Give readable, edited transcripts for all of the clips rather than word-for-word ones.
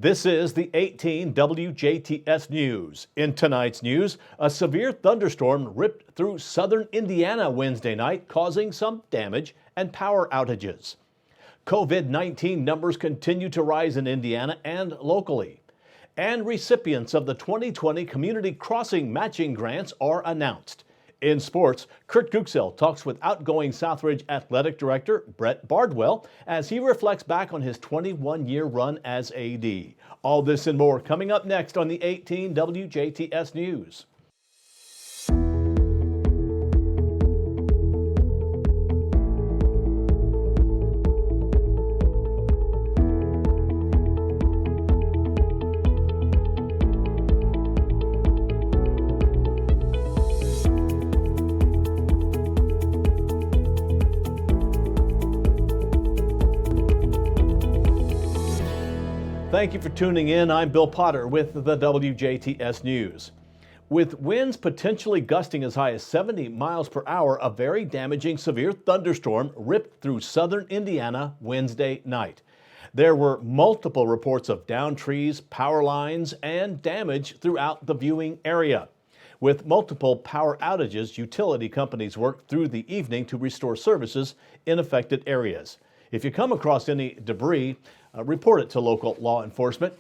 This is the 18 WJTS News. In tonight's news, a severe thunderstorm ripped through southern Indiana Wednesday night, causing some damage and power outages. COVID-19 numbers continue to rise in Indiana and locally. And recipients of the 2020 Community Crossing Matching Grants are announced. In sports, Kurt Guxell talks with outgoing Southridge Athletic Director Brett Bardwell as he reflects back on his 21-year run as AD. All this and more coming up next on the 18 WJTS News. Thank you for tuning in. I'm Bill Potter with the WJTS News. With winds potentially gusting as high as 70 miles per hour, a very damaging severe thunderstorm ripped through southern Indiana Wednesday night. There were multiple reports of downed trees, power lines, and damage throughout the viewing area. With multiple power outages, utility companies worked through the evening to restore services in affected areas. If you come across any debris, report it to local law enforcement.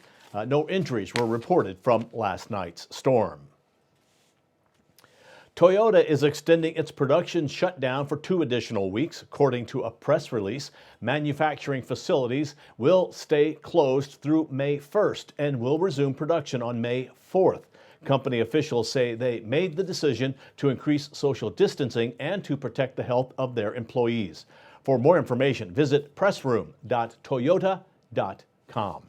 No injuries were reported from last night's storm. Toyota is extending its production shutdown for 2 additional weeks. According to a press release, manufacturing facilities will stay closed through May 1st and will resume production on May 4th. Company officials say they made the decision to increase social distancing and to protect the health of their employees. For more information, visit pressroom.toyota.com.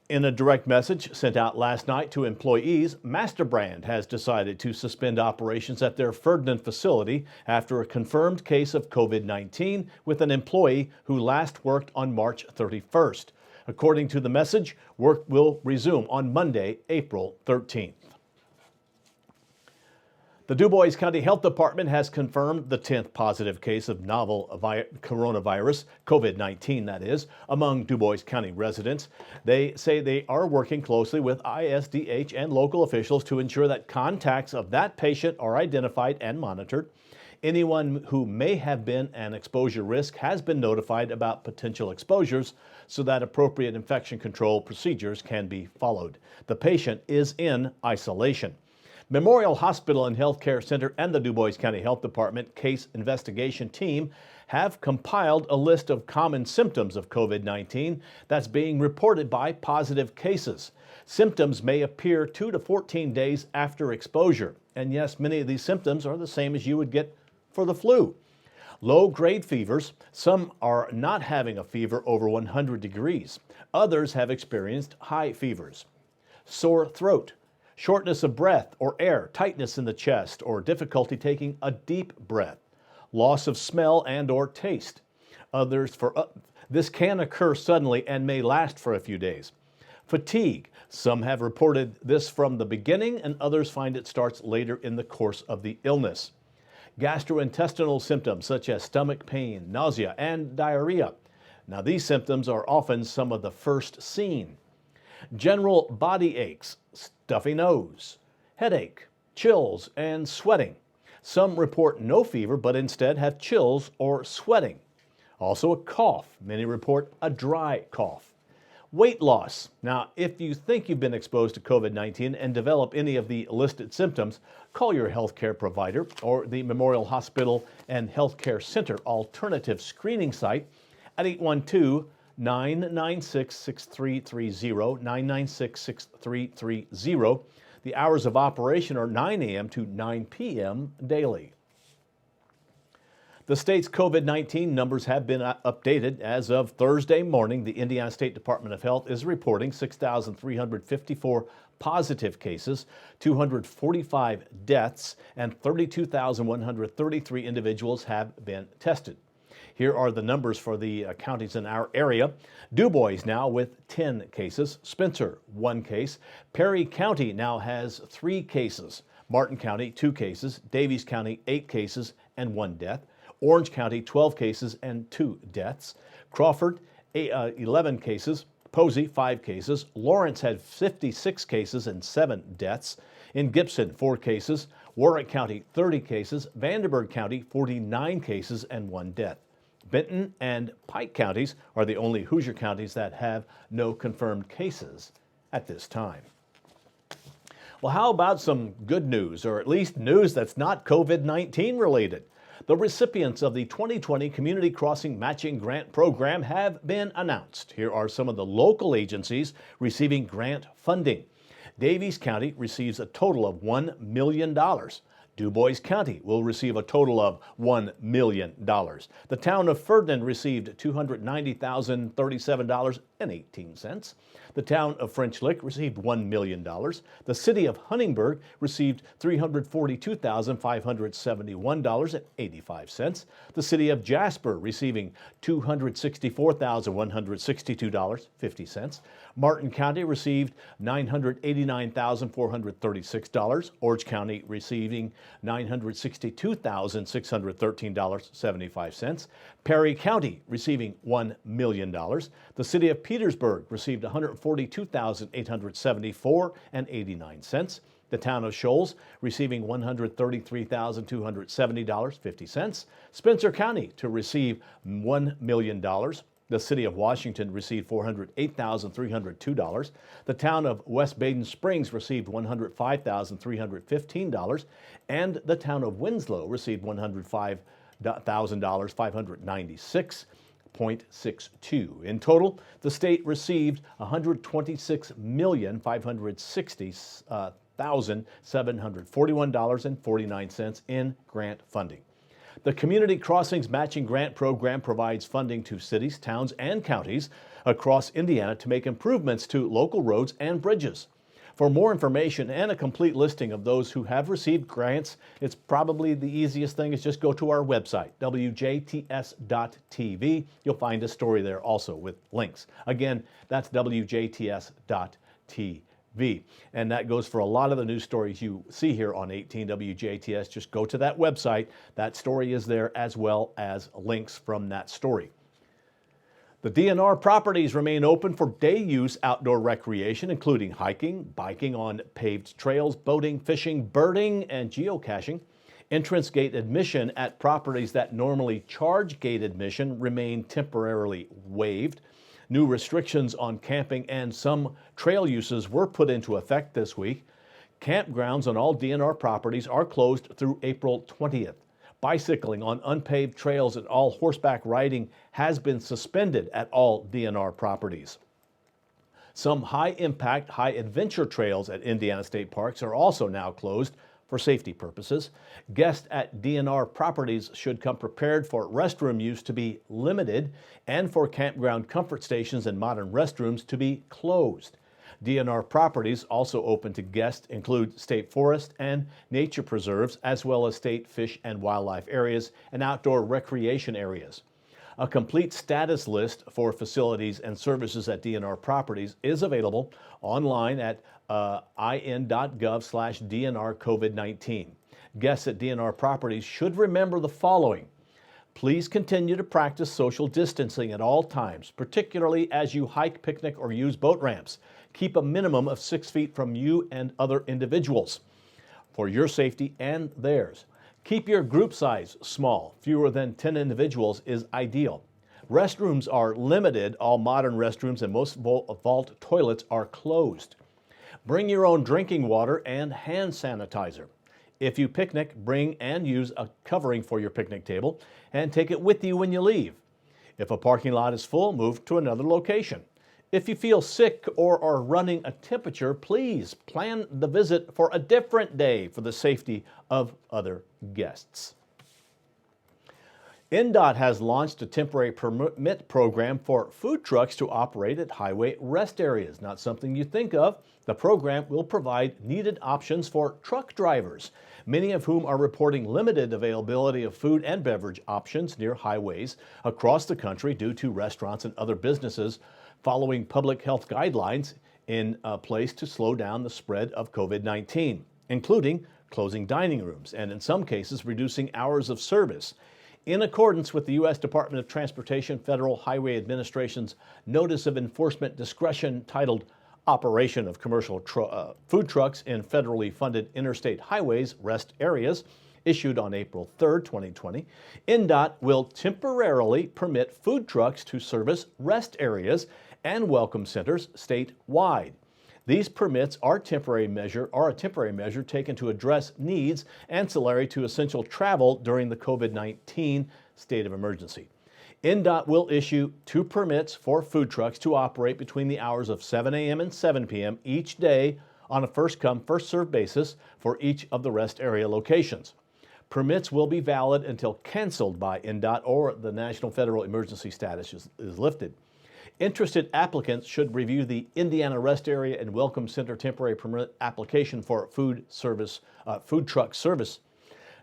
In a direct message sent out last night to employees, MasterBrand has decided to suspend operations at their Ferdinand facility after a confirmed case of COVID-19 with an employee who last worked on March 31st. According to the message, work will resume on Monday, April 13th. The Dubois County Health Department has confirmed the 10th positive case of novel coronavirus, COVID-19 that is, among Dubois County residents. They say they are working closely with ISDH and local officials to ensure that contacts of that patient are identified and monitored. Anyone who may have been an exposure risk has been notified about potential exposures so that appropriate infection control procedures can be followed. The patient is in isolation. Memorial Hospital and Healthcare Center and the Dubois County Health Department Case Investigation Team have compiled a list of common symptoms of COVID-19 that's being reported by positive cases. Symptoms may appear 2 to 14 days after exposure. And yes, many of these symptoms are the same as you would get for the flu. Low-grade fevers, some are not having a fever over 100 degrees. Others have experienced high fevers. Sore throat, shortness of breath or air, tightness in the chest, or difficulty taking a deep breath, loss of smell and or taste. This can occur suddenly and may last for a few days. Fatigue, some have reported this from the beginning and others find it starts later in the course of the illness. Gastrointestinal symptoms such as stomach pain, nausea, and diarrhea. Now these symptoms are often some of the first seen. General body aches, stuffy nose, headache, chills, and sweating. Some report no fever but instead have chills or sweating. Also a cough. Many report a dry cough. Weight loss. Now, if you think you've been exposed to COVID-19 and develop any of the listed symptoms, call your healthcare provider or the Memorial Hospital and Healthcare Center alternative screening site at 812-996-6330, 996-6330. The hours of operation are 9 a.m. to 9 p.m. daily. The state's COVID-19 numbers have been updated. As of Thursday morning, the Indiana State Department of Health is reporting 6,354 positive cases, 245 deaths, and 32,133 individuals have been tested. Here are the numbers for the counties in our area. Dubois now with 10 cases, Spencer 1 case, Perry County now has 3 cases, Martin County 2 cases, Davies County 8 cases and 1 death, Orange County 12 cases and 2 deaths, Crawford 11 cases, Posey, 5 cases. Lawrence had 56 cases and 7 deaths. In Gibson, 4 cases. Warwick County, 30 cases. Vanderburgh County, 49 cases and 1 death. Benton and Pike counties are the only Hoosier counties that have no confirmed cases at this time. Well, how about some good news, or at least news that's not COVID-19 related? The recipients of the 2020 Community Crossing Matching Grant Program have been announced. Here are some of the local agencies receiving grant funding. Daviess County receives a total of $1 million. Du Bois County will receive a total of $1 million. The town of Ferdinand received $290,037.18. The town of French Lick received $1 million. The city of Huntingburg received $342,571.85. The city of Jasper receiving $264,162.50. Martin County received $989,436. Orange County receiving $962,613.75. Perry County receiving $1 million. The city of Petersburg received $142,874.89. The town of Shoals receiving $133,270.50. Spencer County to receive $1 million. The city of Washington received $408,302. The town of West Baden Springs received $105,315. And the town of Winslow received $105,596.62. In total, the state received $126,560,741.49 in grant funding. The Community Crossings Matching Grant Program provides funding to cities, towns, and counties across Indiana to make improvements to local roads and bridges. For more information and a complete listing of those who have received grants, it's probably the easiest thing is just go to our website, WJTS.tv. You'll find a story there also with links. Again, that's WJTS.tv. And that goes for a lot of the news stories you see here on 18 WJTS. Just go to that website. That story is there as well as links from that story. The DNR properties remain open for day use outdoor recreation, including hiking, biking on paved trails, boating, fishing, birding, and geocaching. Entrance gate admission at properties that normally charge gate admission remain temporarily waived. New restrictions on camping and some trail uses were put into effect this week. Campgrounds on all DNR properties are closed through April 20th. Bicycling on unpaved trails and all horseback riding has been suspended at all DNR properties. Some high-impact, high-adventure trails at Indiana state parks are also now closed for safety purposes. Guests at DNR properties should come prepared for restroom use to be limited and for campground comfort stations and modern restrooms to be closed. DNR properties also open to guests include state forest and nature preserves, as well as state fish and wildlife areas and outdoor recreation areas. A complete status list for facilities and services at DNR properties is available online at in.gov/DNR COVID-19. Guests at DNR properties should remember the following. Please continue to practice social distancing at all times, particularly as you hike, picnic, or use boat ramps. Keep a minimum of 6 feet from you and other individuals for your safety and theirs. Keep your group size small. Fewer than 10 individuals is ideal. Restrooms are limited. All modern restrooms and most vault toilets are closed. Bring your own drinking water and hand sanitizer. If you picnic, bring and use a covering for your picnic table and take it with you when you leave. If a parking lot is full, move to another location. If you feel sick or are running a temperature, please plan the visit for a different day for the safety of other guests. NDOT has launched a temporary permit program for food trucks to operate at highway rest areas. Not something you think of. The program will provide needed options for truck drivers, many of whom are reporting limited availability of food and beverage options near highways across the country due to restaurants and other businesses following public health guidelines in place to slow down the spread of COVID-19, including closing dining rooms and in some cases reducing hours of service. In accordance with the U.S. Department of Transportation Federal Highway Administration's Notice of Enforcement Discretion titled Operation of Commercial Food Trucks in Federally Funded Interstate Highways Rest Areas, issued on April 3, 2020, NDOT will temporarily permit food trucks to service rest areas and welcome centers statewide. These permits are a temporary measure taken to address needs ancillary to essential travel during the COVID-19 state of emergency. NDOT will issue 2 permits for food trucks to operate between the hours of 7 a.m. and 7 p.m. each day on a first-come, first-served basis for each of the rest area locations. Permits will be valid until canceled by NDOT or the National Federal Emergency status is lifted. Interested applicants should review the Indiana Rest Area and Welcome Center temporary permit application for food truck service.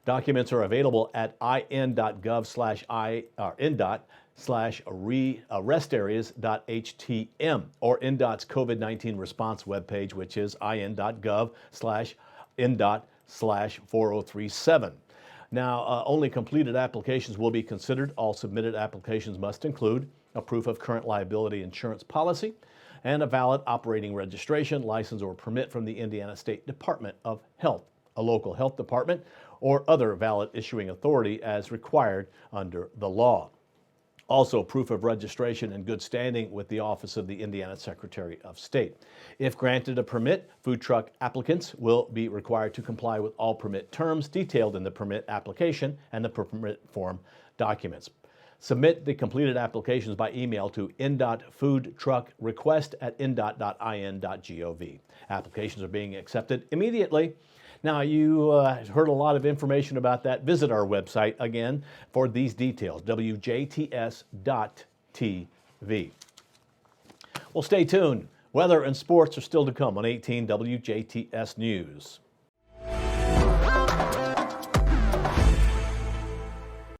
Documents are available at in.gov/restareas.htm or NDOT's COVID-19 response webpage, which is in.gov/NDOT/4037. Now, only completed applications will be considered. All submitted applications must include a proof of current liability insurance policy and a valid operating registration, license, or permit from the Indiana State Department of Health, a local health department, or other valid issuing authority as required under the law. Also, proof of registration and good standing with the Office of the Indiana Secretary of State. If granted a permit, food truck applicants will be required to comply with all permit terms detailed in the permit application and the permit form documents. Submit the completed applications by email to ndotfoodtruckrequest@ndot.in.gov. Applications are being accepted immediately. Now, you heard a lot of information about that. Visit our website again for these details, WJTS.tv. Well, stay tuned. Weather and sports are still to come on 18 WJTS News.